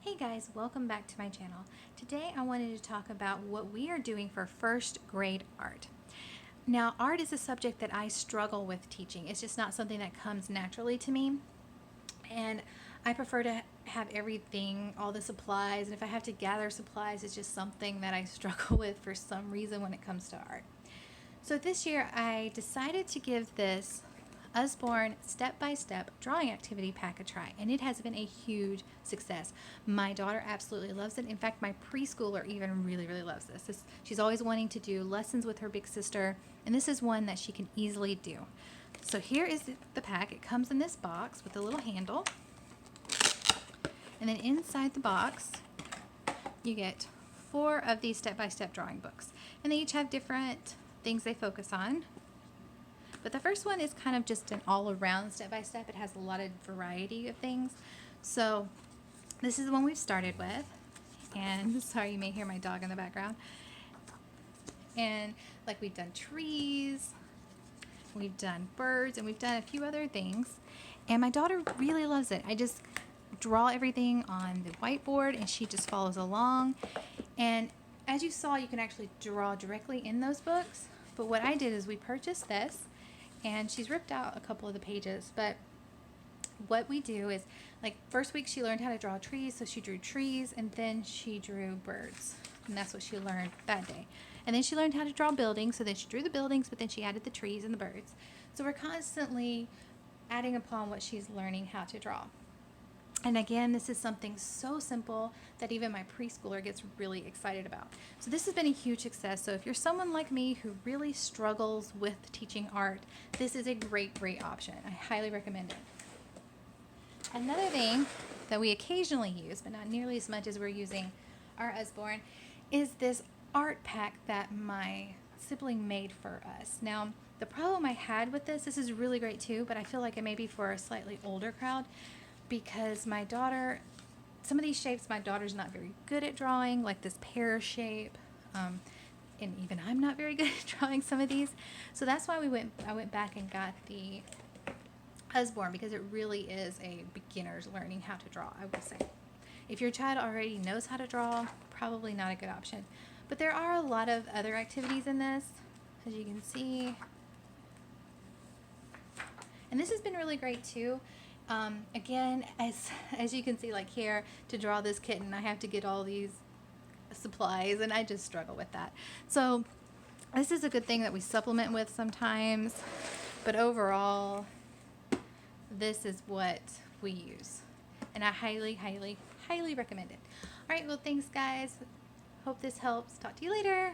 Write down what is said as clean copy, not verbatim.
Hey guys, welcome back to my channel. Today I wanted to talk about what we are doing for first grade art. Now, art is a subject that I struggle with teaching. It's just not something that comes naturally to me. And I prefer to have everything, all the supplies, and if I have to gather supplies, it's just something that I struggle with for some reason when it comes to art. So this year I decided to give this Usborne step-by-step drawing activity pack a try, and it has been a huge success. My daughter absolutely loves it. In fact, my preschooler even really loves this. She's always wanting to do lessons with her big sister, and this is one that she can easily do. So here is the pack. It comes in this box with a little handle, and then inside the box you get 4 of these step-by-step drawing books, and they each have different things they focus on. But the first one is kind of just an all-around step-by-step. It has a lot of variety of things. So this is the one we've started with. And sorry, you may hear my dog in the background. And like we've done trees, we've done birds, and we've done a few other things. And my daughter really loves it. I just draw everything on the whiteboard and she just follows along. And as you saw, you can actually draw directly in those books. But what I did is we purchased this, and she's ripped out a couple of the pages, but what we do is, like, first week she learned how to draw trees, so she drew trees, and then she drew birds, and that's what she learned that day. And then she learned how to draw buildings, so then she drew the buildings, but then she added the trees and the birds. So we're constantly adding upon what she's learning how to draw. And again, this is something so simple that even my preschooler gets really excited about. So this has been a huge success. So if you're someone like me who really struggles with teaching art, this is a great option. I highly recommend it. Another thing that we occasionally use, but not nearly as much as we're using our Usborne, is this art pack that my sibling made for us. Now, the problem I had with this is really great too, but I feel like it may be for a slightly older crowd, because my daughter, some of these shapes my daughter's not very good at drawing, like this pear shape, and even I'm not very good at drawing some of these. So that's why I went back and got the Usborne, because it really is a beginner's learning how to draw, I would say. If your child already knows how to draw, probably not a good option. But there are a lot of other activities in this, as you can see. And this has been really great too. Again, as you can see, like here, to draw this kitten, I have to get all these supplies, and I just struggle with that. So this is a good thing that we supplement with sometimes, but overall, this is what we use, and I highly recommend it. All right, well, thanks guys. Hope this helps. Talk to you later.